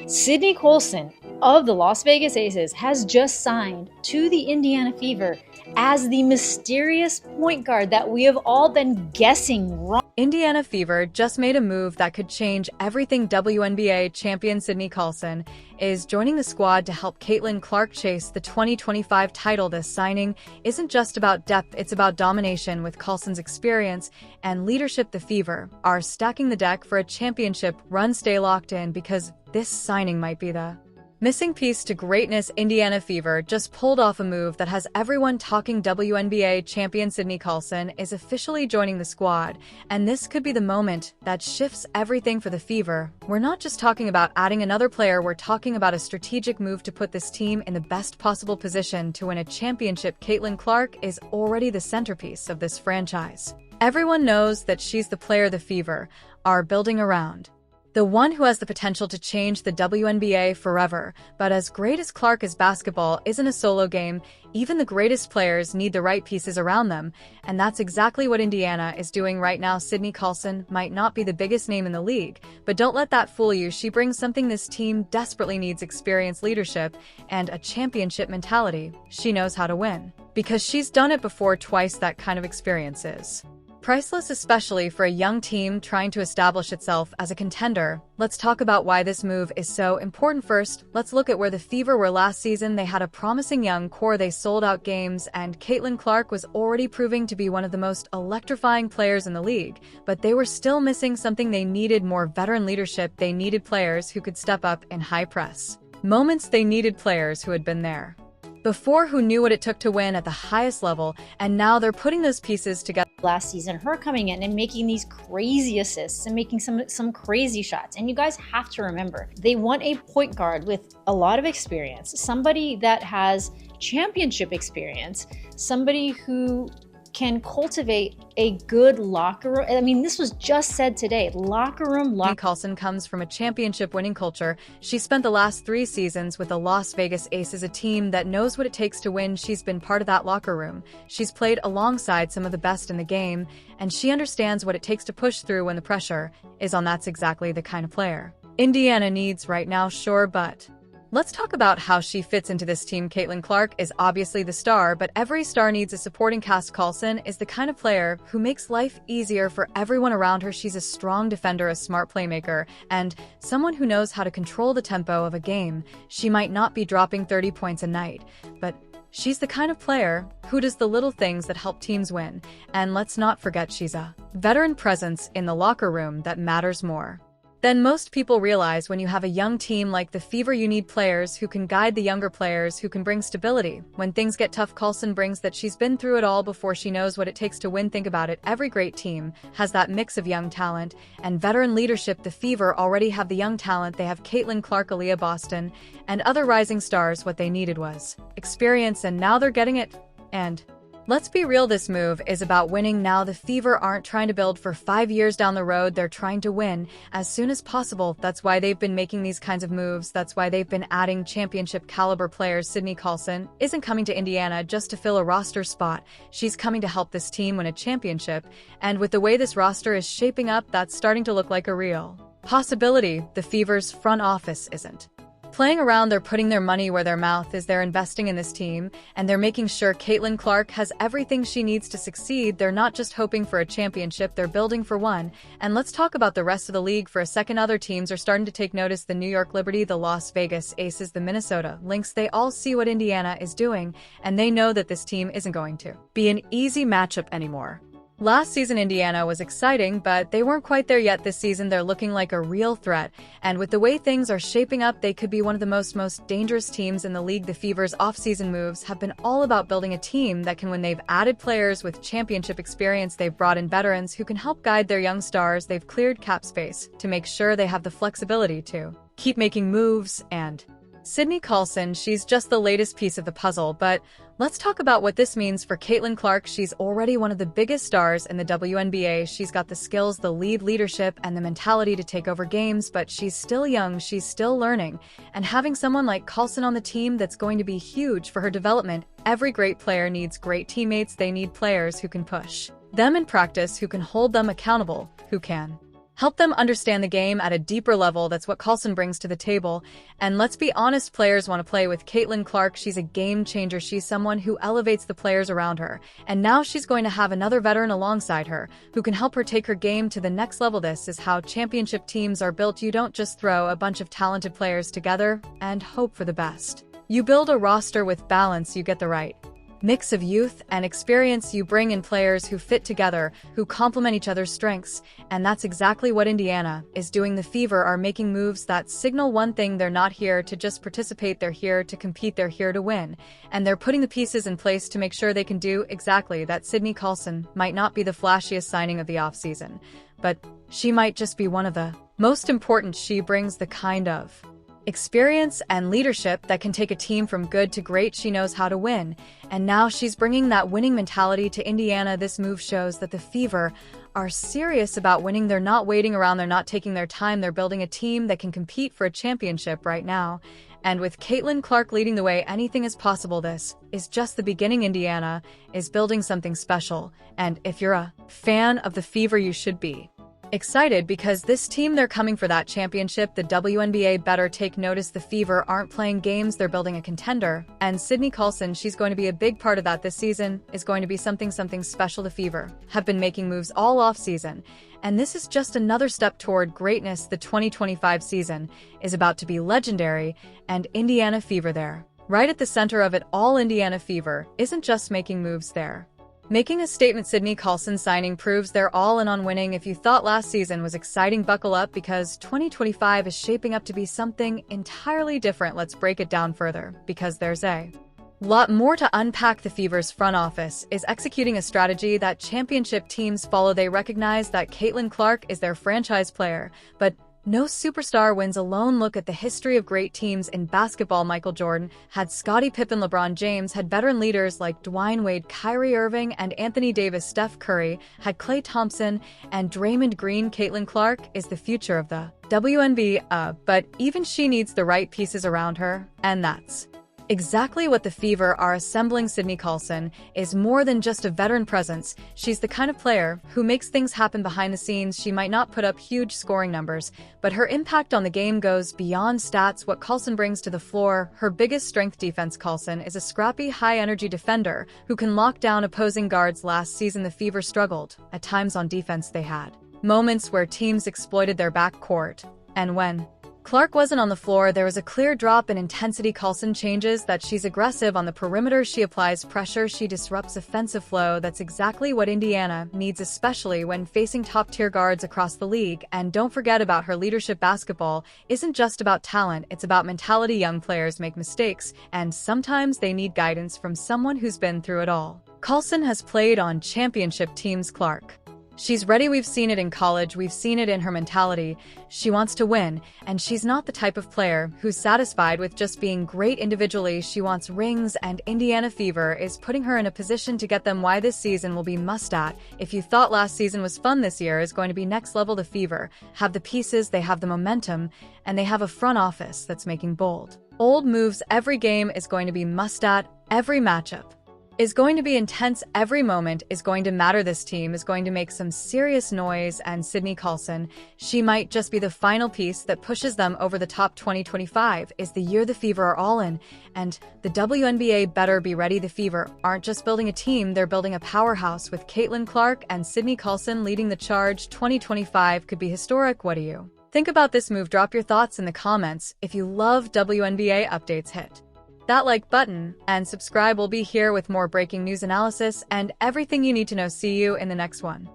Sydney Coulson of the Las Vegas Aces has just signed to the Indiana Fever as the mysterious point guard that we have all been guessing wrong. Indiana Fever just made a move that could change everything. WNBA champion Sydney Coulson is joining the squad to help Caitlin Clark chase the 2025 title. This signing isn't just about depth, it's about domination. With Coulson's experience and leadership, the Fever are stacking the deck for a championship run. Stay locked in, because this signing might be the missing piece to greatness. Indiana Fever just pulled off a move that has everyone talking. WNBA champion Sydney Coulson is officially joining the squad, and this could be the moment that shifts everything for the Fever. We're not just talking about adding another player, we're talking about a strategic move to put this team in the best possible position to win a championship. Caitlin Clark is already the centerpiece of this franchise. Everyone knows that she's the player the Fever are building around, the one who has the potential to change the WNBA forever. But as great as Clark is, basketball isn't a solo game. Even the greatest players need the right pieces around them, and that's exactly what Indiana is doing right now. Sydney Coulson might not be the biggest name in the league, but don't let that fool you. She brings something this team desperately needs: experience, leadership, and a championship mentality. She knows how to win, because she's done it before twice. That kind of experience is priceless, especially for a young team trying to establish itself as a contender. Let's talk about why this move is so important. First, let's look at where the Fever were last season. They had a promising young core, they sold out games, and Caitlin Clark was already proving to be one of the most electrifying players in the league. But they were still missing something. They needed more veteran leadership. They needed players who could step up in high press moments. They needed players who had been there before, who knew what it took to win at the highest level, and now they're putting those pieces together. Last season, her coming in and making these crazy assists and making some crazy shots. And you guys have to remember, they want a point guard with a lot of experience, somebody that has championship experience, somebody who can cultivate a good locker room. I mean, this was just said today, locker room. Coulson comes from a championship winning culture. She spent the last 3 seasons with the Las Vegas Aces, a team that knows what it takes to win. She's been part of that locker room. She's played alongside some of the best in the game, and she understands what it takes to push through when the pressure is on. That's exactly the kind of player Indiana needs right now, sure, but let's talk about how she fits into this team. Caitlin Clark is obviously the star, but every star needs a supporting cast. Coulson is the kind of player who makes life easier for everyone around her. She's a strong defender, a smart playmaker, and someone who knows how to control the tempo of a game. She might not be dropping 30 points a night, but she's the kind of player who does the little things that help teams win. And let's not forget, she's a veteran presence in the locker room that matters more then most people realize. When you have a young team like the Fever, you need players who can guide the younger players, who can bring stability when things get tough. Coulson brings that. She's been through it all before. She knows what it takes to win. Think about it, every great team has that mix of young talent and veteran leadership. The Fever already have the young talent. They have Caitlin Clark, Aaliyah Boston, and other rising stars. What they needed was experience, and now they're getting it. And let's be real, this move is about winning now. The Fever aren't trying to build for 5 years down the road. They're trying to win as soon as possible. That's why they've been making these kinds of moves. That's why they've been adding championship caliber players. Sydney Coulson isn't coming to Indiana just to fill a roster spot. She's coming to help this team win a championship. And with the way this roster is shaping up, that's starting to look like a real possibility. The Fever's front office isn't playing around. They're putting their money where their mouth is. They're investing in this team, and they're making sure Caitlin Clark has everything she needs to succeed. They're not just hoping for a championship, they're building for one. And let's talk about the rest of the league for a second. Other teams are starting to take notice: the New York Liberty, the Las Vegas Aces, the Minnesota Lynx. They all see what Indiana is doing, and they know that this team isn't going to be an easy matchup anymore. Last season, Indiana was exciting, but they weren't quite there yet. This season, they're looking like a real threat. And with the way things are shaping up, they could be one of the most dangerous teams in the league. The Fever's offseason moves have been all about building a team that can win. They've added players with championship experience. They've brought in veterans who can help guide their young stars. They've cleared cap space to make sure they have the flexibility to keep making moves. And Sydney Coulson, she's just the latest piece of the puzzle. But let's talk about what this means for Caitlin Clark. She's already one of the biggest stars in the WNBA. She's got the skills, the leadership, and the mentality to take over games, but she's still young, she's still learning. And having someone like Coulson on the team, that's going to be huge for her development. Every great player needs great teammates. They need players who can push them in practice, who can hold them accountable, who can Help them understand the game at a deeper level. That's what Coulson brings to the table. And let's be honest, players want to play with Caitlin Clark. She's a game changer. She's someone who elevates the players around her. And now she's going to have another veteran alongside her who can help her take her game to the next level. This is how championship teams are built. You don't just throw a bunch of talented players together and hope for the best. You build a roster with balance. You get the right mix of youth and experience. You bring in players who fit together, who complement each other's strengths, and that's exactly what Indiana is doing. The Fever are making moves that signal one thing: they're not here to just participate, they're here to compete, they're here to win, and they're putting the pieces in place to make sure they can do exactly that. Sydney Coulson might not be the flashiest signing of the offseason, but she might just be one of the most important. She brings the kind of experience and leadership that can take a team from good to great. She knows how to win, and now she's bringing that winning mentality to Indiana. This move shows that the Fever are serious about winning. They're not waiting around, they're not taking their time, they're building a team that can compete for a championship right now. And with Caitlin Clark leading the way, anything is possible. This is just the beginning. Indiana is building something special, and if you're a fan of the Fever, you should be excited, because this team, they're coming for that championship. The WNBA better take notice. The Fever aren't playing games, they're building a contender. And Sydney Coulson, she's going to be a big part of that. This season is going to be something special. The Fever have been making moves all off season, and this is just another step toward greatness. The 2025 season is about to be legendary, and Indiana Fever there, right at the center of it all. Indiana Fever isn't just making moves, they're making a statement. Sydney Coulson signing proves they're all in on winning. If you thought last season was exciting, buckle up, because 2025 is shaping up to be something entirely different. Let's break it down further, because there's a lot more to unpack. The Fever's front office is executing a strategy that championship teams follow. They recognize that Caitlin Clark is their franchise player, but no superstar wins alone. Look at the history of great teams in basketball. Michael Jordan had Scottie Pippen, LeBron James had veteran leaders like Dwayne Wade, Kyrie Irving, and Anthony Davis. Steph Curry had Klay Thompson and Draymond Green. Caitlin Clark is the future of the WNBA, but even she needs the right pieces around her, and that's exactly what the Fever are assembling. Sydney Coulson is more than just a veteran presence. She's the kind of player who makes things happen behind the scenes. She might not put up huge scoring numbers, but her impact on the game goes beyond stats. What Coulson brings to the floor, her biggest strength: defense. Coulson is a scrappy, high-energy defender who can lock down opposing guards. Last season, the Fever struggled at times on defense. They had moments where teams exploited their backcourt, and when Clark wasn't on the floor, there was a clear drop in intensity. Coulson changes that. She's aggressive on the perimeter, she applies pressure, she disrupts offensive flow. That's exactly what Indiana needs, especially when facing top-tier guards across the league. And don't forget about her leadership. Basketball isn't just about talent, it's about mentality. Young players make mistakes, and sometimes they need guidance from someone who's been through it all. Coulson has played on championship teams. Clark, she's ready. We've seen it in college, we've seen it in her mentality. She wants to win, and she's not the type of player who's satisfied with just being great individually. She wants rings, and Indiana Fever is putting her in a position to get them. Why this season will be must-at. If you thought last season was fun, this year is going to be next level. The Fever have the pieces, they have the momentum, and they have a front office that's making bold moves. Every game is going to be must-at. Every matchup is going to be intense. Every moment is going to matter. This team is going to make some serious noise, and Sydney Coulson, she might just be the final piece that pushes them over the top. 2025 is the year the Fever are all in, and the WNBA better be ready. The Fever aren't just building a team, they're building a powerhouse with Caitlin Clark and Sydney Coulson leading the charge. 2025 could be historic. What do you think about this move? Drop your thoughts in the comments. If you love WNBA updates, hit that like button and subscribe. We'll be here with more breaking news, analysis, and everything you need to know. See you in the next one.